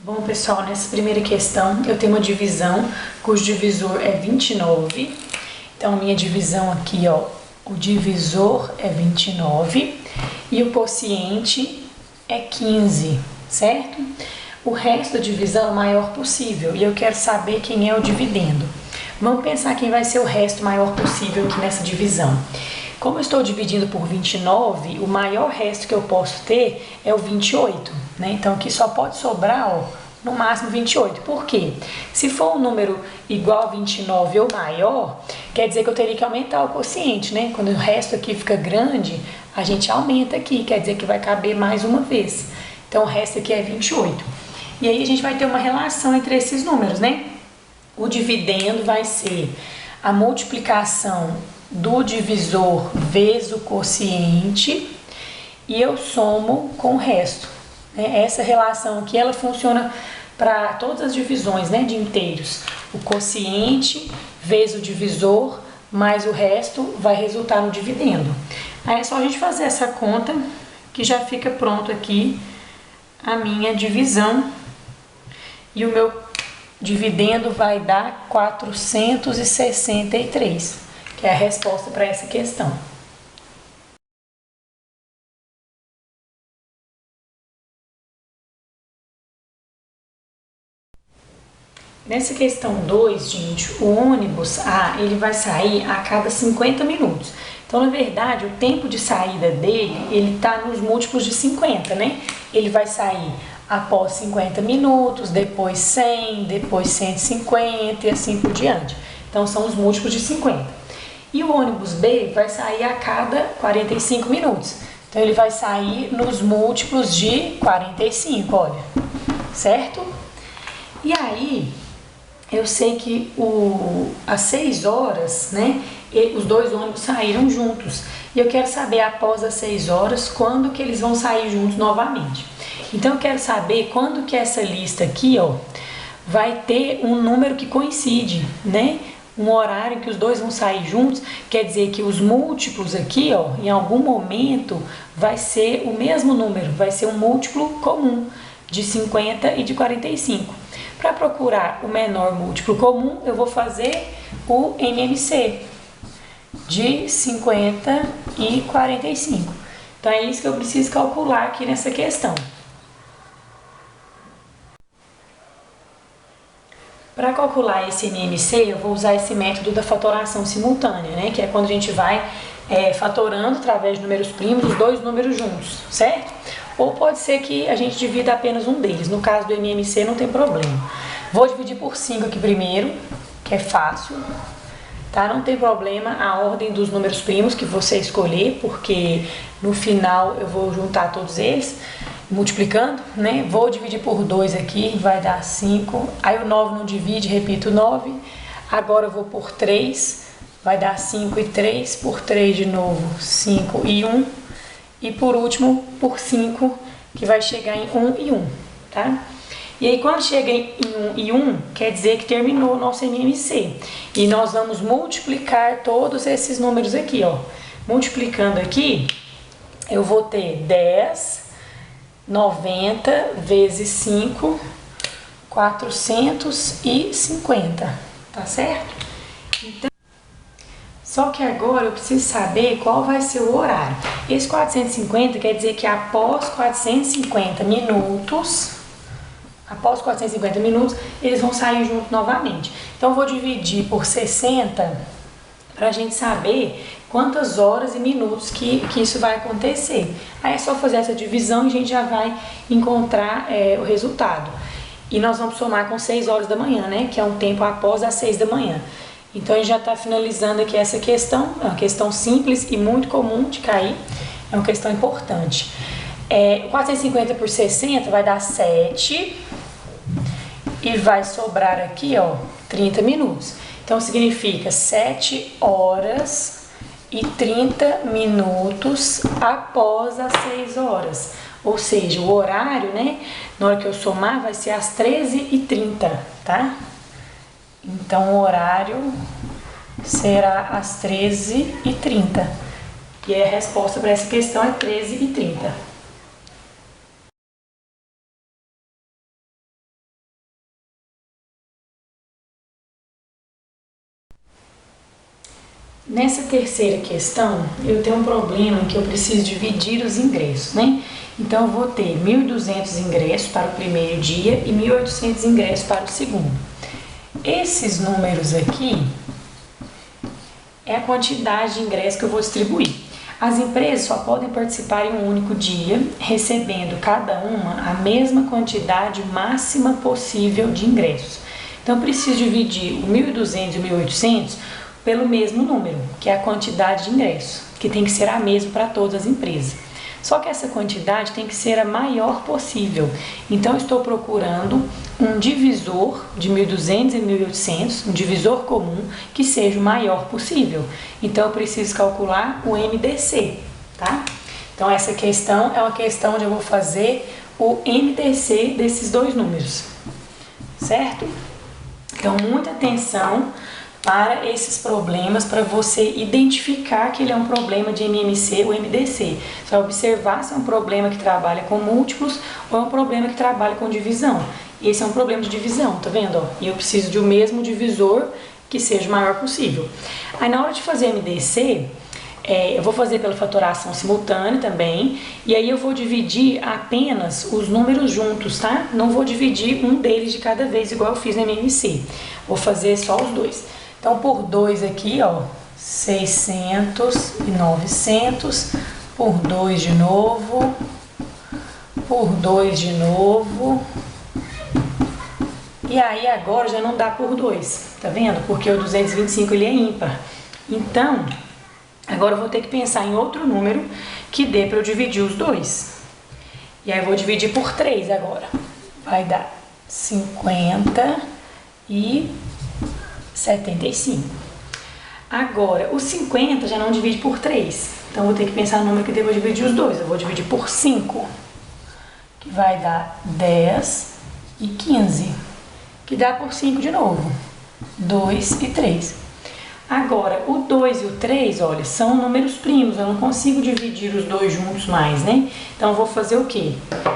Bom, pessoal, nessa primeira questão eu tenho uma divisão cujo divisor é 29. Então, minha divisão aqui, ó, o divisor é 29 e o quociente é 15, certo? O resto da divisão é o maior possível e eu quero saber quem é o dividendo. Vamos pensar quem vai ser o resto maior possível aqui nessa divisão. Como eu estou dividindo por 29, o maior resto que eu posso ter é o 28, né? Então aqui só pode sobrar, ó, no máximo 28. Por quê? Se for um número igual a 29 ou maior, quer dizer que eu teria que aumentar o quociente, né? Quando o resto aqui fica grande, a gente aumenta aqui, quer dizer que vai caber mais uma vez. Então o resto aqui é 28. E aí a gente vai ter uma relação entre esses números, né? O dividendo vai ser a multiplicação do divisor vezes o quociente e eu somo com o resto. Essa relação aqui, ela funciona para todas as divisões, né, de inteiros. O quociente vezes o divisor mais o resto vai resultar no dividendo. Aí é só a gente fazer essa conta que já fica pronto aqui a minha divisão e o meu dividendo vai dar 463, que é a resposta para essa questão. Nessa questão 2, gente, o ônibus ele vai sair a cada 50 minutos. Então, na verdade, o tempo de saída dele, ele está nos múltiplos de 50, né? Ele vai sair após 50 minutos, depois 100, depois 150 e assim por diante. Então, são os múltiplos de 50. E o ônibus B vai sair a cada 45 minutos. Então, ele vai sair nos múltiplos de 45, olha, certo? E aí, eu sei que às 6 horas, né, os dois ônibus saíram juntos. E eu quero saber, após as 6 horas, quando que eles vão sair juntos novamente. Então, eu quero saber quando que essa lista aqui, ó, vai ter um número que coincide, né? Um horário em que os dois vão sair juntos, quer dizer que os múltiplos aqui, ó, em algum momento vai ser o mesmo número, vai ser um múltiplo comum de 50 e de 45. Para procurar o menor múltiplo comum, eu vou fazer o MMC de 50 e 45. Então é isso que eu preciso calcular aqui nessa questão. Para calcular esse MMC, eu vou usar esse método da fatoração simultânea, né? Que é quando a gente vai fatorando através de números primos os dois números juntos, certo? Ou pode ser que a gente divida apenas um deles. No caso do MMC não tem problema. Vou dividir por 5 aqui primeiro, que é fácil, tá? Não tem problema a ordem dos números primos que você escolher, porque no final eu vou juntar todos eles, multiplicando, né? Vou dividir por 2 aqui, vai dar 5. Aí o 9 não divide, repito 9. Agora eu vou por 3, vai dar 5 e 3. Por 3 de novo, 5 e 1. E por último, por 5, que vai chegar em 1 e 1, tá? E aí, quando chega em 1 e 1, quer dizer que terminou o nosso MMC. E nós vamos multiplicar todos esses números aqui, ó. Multiplicando aqui, eu vou ter 10, 90 vezes 5, 450, tá certo? Então, só que agora eu preciso saber qual vai ser o horário. Esse 450 quer dizer que após 450 minutos, eles vão sair juntos novamente. Então, eu vou dividir por 60 para a gente saber quantas horas e minutos que isso vai acontecer. Aí é só fazer essa divisão e a gente já vai encontrar o resultado. E nós vamos somar com 6 horas da manhã, né? Que é um tempo após as 6 da manhã. Então, a gente já está finalizando aqui essa questão. É uma questão simples e muito comum de cair. É uma questão importante. 450 por 60 vai dar 7. E vai sobrar aqui, ó, 30 minutos. Então, significa 7 horas e 30 minutos após as 6 horas. Ou seja, o horário, né, na hora que eu somar, vai ser às 13h30, tá? Então, o horário será às 13h30. E a resposta para essa questão é 13h30. Nessa terceira questão, eu tenho um problema em que eu preciso dividir os ingressos, né? Então, eu vou ter 1.200 ingressos para o primeiro dia e 1.800 ingressos para o segundo. Esses números aqui é a quantidade de ingressos que eu vou distribuir. As empresas só podem participar em um único dia, recebendo cada uma a mesma quantidade máxima possível de ingressos. Então, eu preciso dividir o 1.200 e o 1.800 pelo mesmo número, que é a quantidade de ingressos, que tem que ser a mesma para todas as empresas. Só que essa quantidade tem que ser a maior possível. Então, eu estou procurando um divisor de 1.200 e 1.800, um divisor comum, que seja o maior possível. Então, eu preciso calcular o MDC, tá? Então, essa questão é uma questão onde eu vou fazer o MDC desses dois números, certo? Então, muita atenção para esses problemas, para você identificar que ele é um problema de MMC ou MDC. Você vai observar se é um problema que trabalha com múltiplos ou é um problema que trabalha com divisão. Esse é um problema de divisão, tá vendo? E eu preciso de um mesmo divisor que seja o maior possível. Aí na hora de fazer MDC, eu vou fazer pela fatoração simultânea também, e aí eu vou dividir apenas os números juntos, tá? Não vou dividir um deles de cada vez, igual eu fiz no MMC. Vou fazer só os dois. Então, por 2 aqui, ó, 600 e 900, por 2 de novo, por 2 de novo. E aí, agora já não dá por 2, tá vendo? Porque o 225 ele é ímpar. Então, agora eu vou ter que pensar em outro número que dê para eu dividir os dois. E aí, eu vou dividir por 3 agora. Vai dar 50 e 75. Agora, o 50 já não divide por 3. Então, eu vou ter que pensar no número que devo dividir os dois. Eu vou dividir por 5, que vai dar 10 e 15, que dá por 5 de novo. 2 e 3. Agora, o 2 e o 3, olha, são números primos. Eu não consigo dividir os dois juntos mais, né? Então, eu vou fazer o quê?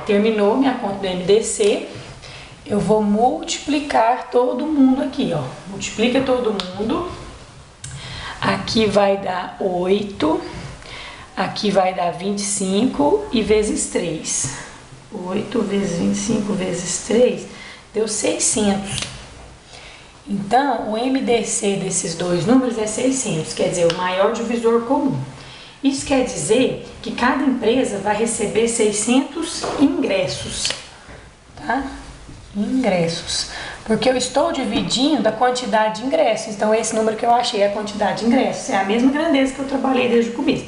Terminou minha conta do MDC. Eu vou multiplicar todo mundo aqui, ó. Multiplica todo mundo. Aqui vai dar 8. Aqui vai dar 25 e vezes 3. 8 vezes 25 vezes 3 deu 600. Então, o MDC desses dois números é 600, quer dizer, o maior divisor comum. Isso quer dizer que cada empresa vai receber 600 ingressos, tá? Ingressos, porque eu estou dividindo a quantidade de ingressos. Então, esse número que eu achei é a quantidade de ingressos, é a mesma grandeza que eu trabalhei desde o começo.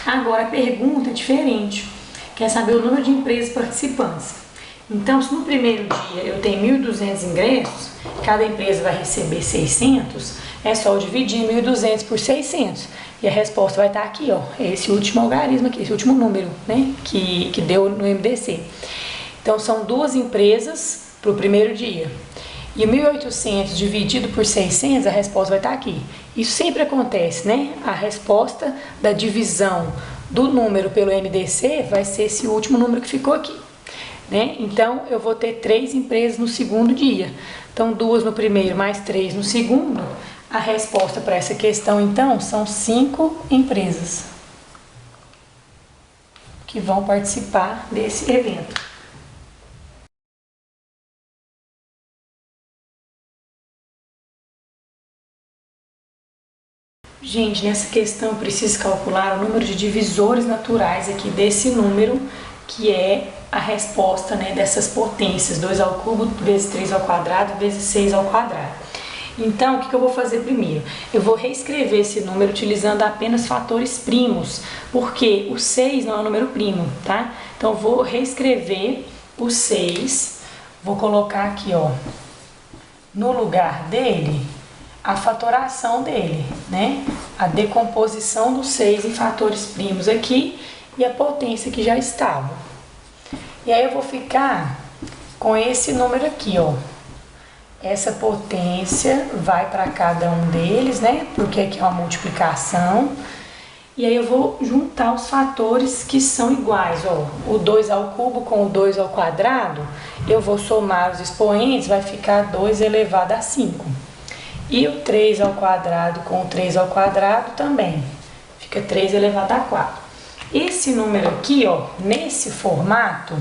Agora, a pergunta é diferente, quer saber o número de empresas participantes. Então, se no primeiro dia eu tenho 1.200 ingressos, cada empresa vai receber 600, é só eu dividir 1.200 por 600. E a resposta vai estar aqui, ó, esse último algarismo aqui, esse último número, né, que deu no MDC. Então, são duas empresas para o primeiro dia. E 1.800 dividido por 600, a resposta vai estar aqui. Isso sempre acontece, né? A resposta da divisão do número pelo MDC vai ser esse último número que ficou aqui, né? Então, eu vou ter 3 empresas no segundo dia. Então, 2 no primeiro mais 3 no segundo. A resposta para essa questão, então, são 5 empresas que vão participar desse evento. Gente, nessa questão eu preciso calcular o número de divisores naturais aqui desse número, que é a resposta, né, dessas potências, 2 ao cubo vezes 3 ao quadrado vezes 6 ao quadrado. Então, o que eu vou fazer primeiro? Eu vou reescrever esse número utilizando apenas fatores primos, porque o 6 não é um número primo, tá? Então, eu vou reescrever o 6, vou colocar aqui, ó, no lugar dele, a fatoração dele, né? A decomposição do 6 em fatores primos aqui e a potência que já estava. E aí eu vou ficar com esse número aqui, ó. Essa potência vai para cada um deles, né? Porque aqui é uma multiplicação. E aí eu vou juntar os fatores que são iguais, ó. O 2 ao cubo com o 2 ao quadrado, eu vou somar os expoentes, vai ficar 2 elevado a 5. E o 3 ao quadrado com o 3 ao quadrado também. Fica 3 elevado a 4. Esse número aqui, ó, nesse formato,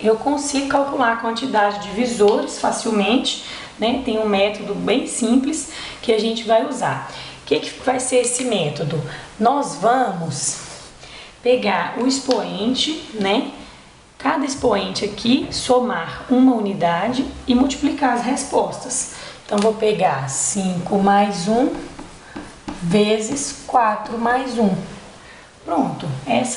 eu consigo calcular a quantidade de divisores facilmente, né? Tem um método bem simples que a gente vai usar. O que vai ser esse método? Nós vamos pegar o expoente, né? Cada expoente aqui, somar uma unidade e multiplicar as respostas. Então, vou pegar 5 mais 1 vezes 4 mais 1. Pronto,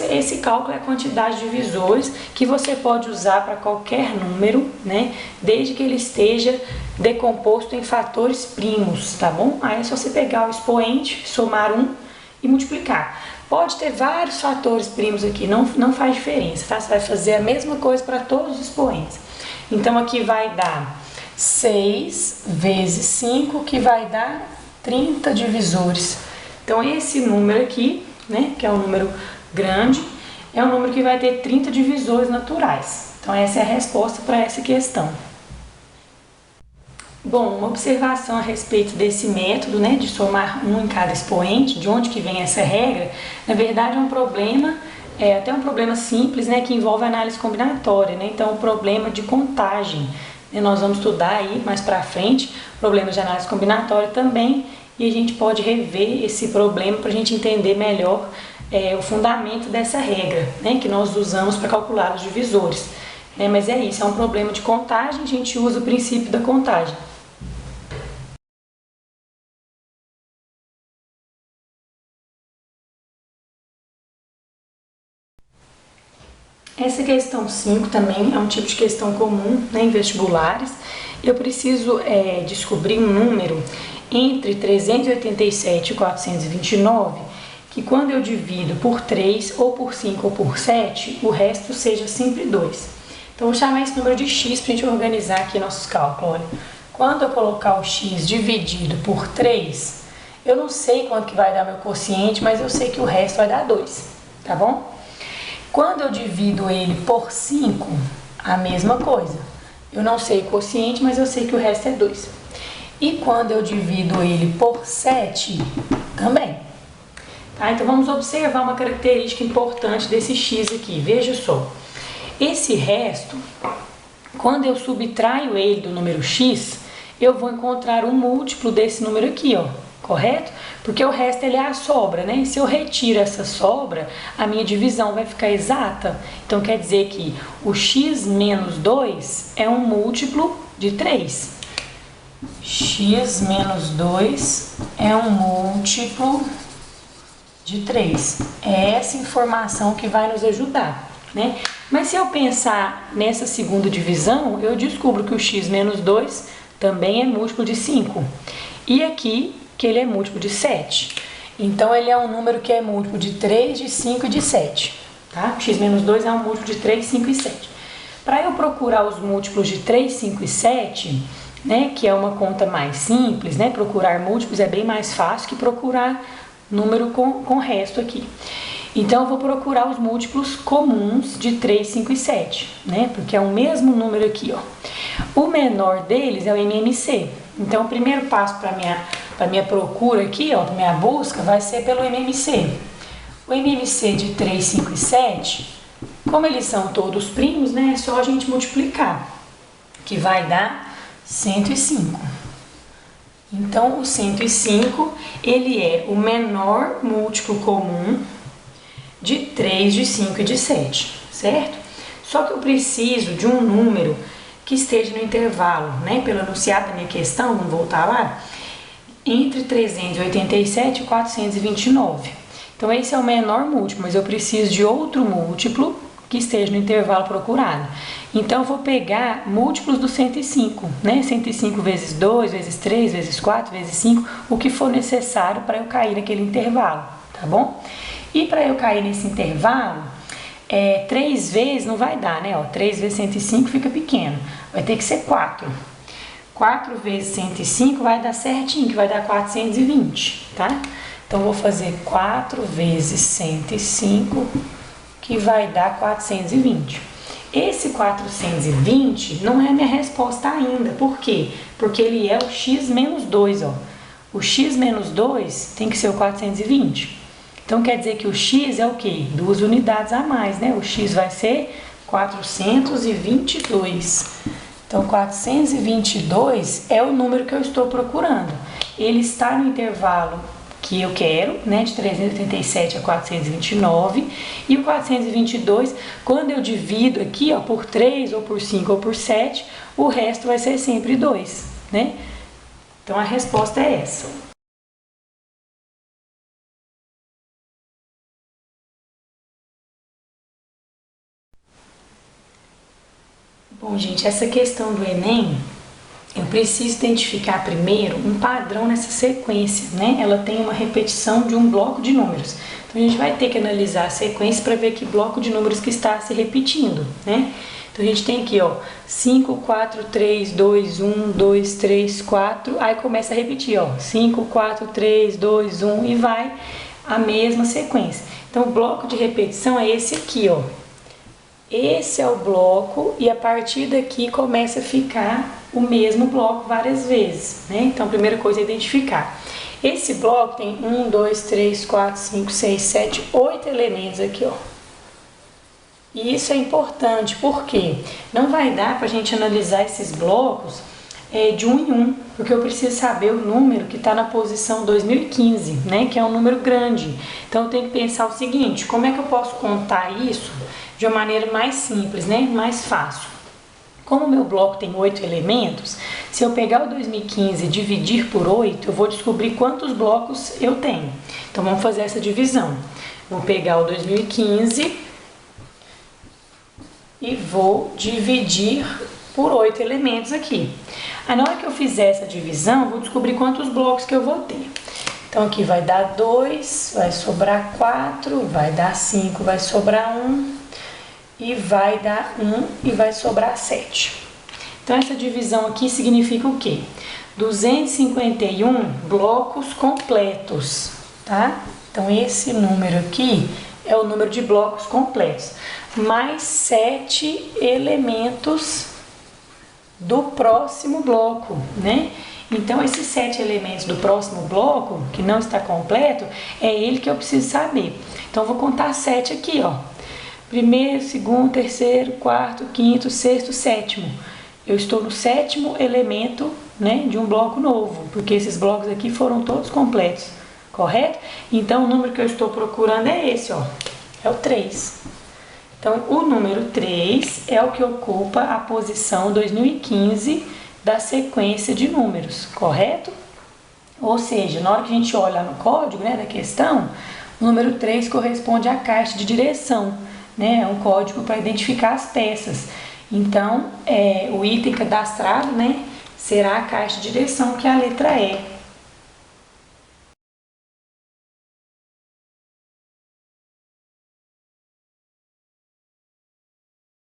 esse cálculo é a quantidade de divisores que você pode usar para qualquer número, né? Desde que ele esteja decomposto em fatores primos, tá bom? Aí é só você pegar o expoente, somar 1 e multiplicar. Pode ter vários fatores primos aqui, não faz diferença, tá? Você vai fazer a mesma coisa para todos os expoentes. Então, aqui vai dar 6 vezes 5, que vai dar 30 divisores. Então, esse número aqui, né, que é um número grande, é um número que vai ter 30 divisores naturais. Então, essa é a resposta para essa questão. Bom, uma observação a respeito desse método, né, de somar 1 em cada expoente, de onde que vem essa regra, na verdade é um problema, até um problema simples, né, que envolve análise combinatória, né, então um problema de contagem. Nós vamos estudar aí mais para frente problemas de análise combinatória também, e a gente pode rever esse problema para a gente entender melhor o fundamento dessa regra, né, que nós usamos para calcular os divisores. Né, mas é isso, é um problema de contagem, a gente usa o princípio da contagem. Essa questão 5 também é um tipo de questão comum, né, em vestibulares. Eu preciso descobrir um número entre 387 e 429, que quando eu divido por 3, ou por 5, ou por 7, o resto seja sempre 2. Então, vou chamar esse número de x para a gente organizar aqui nossos cálculos. Olha, quando eu colocar o x dividido por 3, eu não sei quanto que vai dar meu quociente, mas eu sei que o resto vai dar 2, tá bom? Quando eu divido ele por 5, a mesma coisa. Eu não sei o quociente, mas eu sei que o resto é 2. E quando eu divido ele por 7, também. Tá? Então, vamos observar uma característica importante desse x aqui. Veja só. Esse resto, quando eu subtraio ele do número x, eu vou encontrar um múltiplo desse número aqui, ó. Correto? Porque o resto ele é a sobra, né? E se eu retiro essa sobra, a minha divisão vai ficar exata. Então, quer dizer que o x menos 2 é um múltiplo de 3. X menos 2 é um múltiplo de 3. É essa informação que vai nos ajudar, né? Mas se eu pensar nessa segunda divisão, eu descubro que o x menos 2 também é múltiplo de 5. E aqui, que ele é múltiplo de 7. Então, ele é um número que é múltiplo de 3, de 5 e de 7. Tá? X menos 2 é um múltiplo de 3, 5 e 7. Para eu procurar os múltiplos de 3, 5 e 7, né, que é uma conta mais simples, né, procurar múltiplos é bem mais fácil que procurar número com resto aqui. Então, eu vou procurar os múltiplos comuns de 3, 5 e 7, né, porque é o mesmo número aqui, ó. O menor deles é o MMC. Então, o primeiro passo para minha procura aqui, ó, para minha busca, vai ser pelo MMC. O MMC de 3, 5 e 7, como eles são todos primos, né, é só a gente multiplicar, que vai dar 105. Então, o 105, ele é o menor múltiplo comum de 3, de 5 e de 7, certo? Só que eu preciso de um número que esteja no intervalo, né, pelo enunciado da minha questão, vamos voltar lá, entre 387 e 429. Então, esse é o menor múltiplo, mas eu preciso de outro múltiplo que esteja no intervalo procurado. Então, eu vou pegar múltiplos do 105, né? 105 vezes 2, vezes 3, vezes 4, vezes 5, o que for necessário para eu cair naquele intervalo, tá bom? E para eu cair nesse intervalo, 3 vezes não vai dar, né? Ó, 3 vezes 105 fica pequeno, vai ter que ser 4. 4 vezes 105 vai dar certinho, que vai dar 420, tá? Então, vou fazer 4 vezes 105, que vai dar 420. Esse 420 não é a minha resposta ainda. Por quê? Porque ele é o x menos 2, ó. O x menos 2 tem que ser o 420. Então, quer dizer que o x é o quê? 2 unidades a mais, né? O x vai ser 422. Então, 422 é o número que eu estou procurando. Ele está no intervalo que eu quero, né, de 387 a 429, e o 422, quando eu divido aqui, ó, por 3, ou por 5, ou por 7, o resto vai ser sempre 2, né? Então, a resposta é essa. Bom, gente, essa questão do Enem, eu preciso identificar primeiro um padrão nessa sequência, né? Ela tem uma repetição de um bloco de números. Então, a gente vai ter que analisar a sequência para ver que bloco de números que está se repetindo, né? Então, a gente tem aqui, ó, 5, 4, 3, 2, 1, 2, 3, 4, aí começa a repetir, ó, 5, 4, 3, 2, 1 e vai a mesma sequência. Então, o bloco de repetição é esse aqui, ó. Esse é o bloco e a partir daqui começa a ficar o mesmo bloco várias vezes, né? Então, a primeira coisa é identificar. Esse bloco tem 1, 2, 3, 4, 5, 6, 7, 8 elementos aqui, ó. E isso é importante, porque não vai dar pra gente analisar esses blocos de um em um, porque eu preciso saber o número que está na posição 2015, né? Que é um número grande. Então, eu tenho que pensar o seguinte, como é que eu posso contar isso de uma maneira mais simples, né? Mais fácil. Como o meu bloco tem 8 elementos, se eu pegar o 2015 e dividir por 8, eu vou descobrir quantos blocos eu tenho. Então, vamos fazer essa divisão. Vou pegar o 2015 e vou dividir por 8 elementos aqui. Aí, na hora que eu fizer essa divisão, eu vou descobrir quantos blocos que eu vou ter. Então, aqui vai dar 2, vai sobrar 4, vai dar 5, vai sobrar 1, e vai dar 1 e vai sobrar 7. Então, essa divisão aqui significa o quê? 251 blocos completos, tá? Então, esse número aqui é o número de blocos completos, mais 7 elementos do próximo bloco, né? Então, esses 7 elementos do próximo bloco, que não está completo, é ele que eu preciso saber. Então, eu vou contar 7 aqui, ó. Primeiro, segundo, terceiro, quarto, quinto, sexto, sétimo. Eu estou no 7º elemento, né, de um bloco novo, porque esses blocos aqui foram todos completos, correto? Então, o número que eu estou procurando é esse, ó, é o 3. Então, o número 3 é o que ocupa a posição 2015 da sequência de números, correto? Ou seja, na hora que a gente olha no código, né, da questão, o número 3 corresponde à caixa de direção, né? É um código para identificar as peças. Então, o item cadastrado, né, será a caixa de direção, que é a letra E.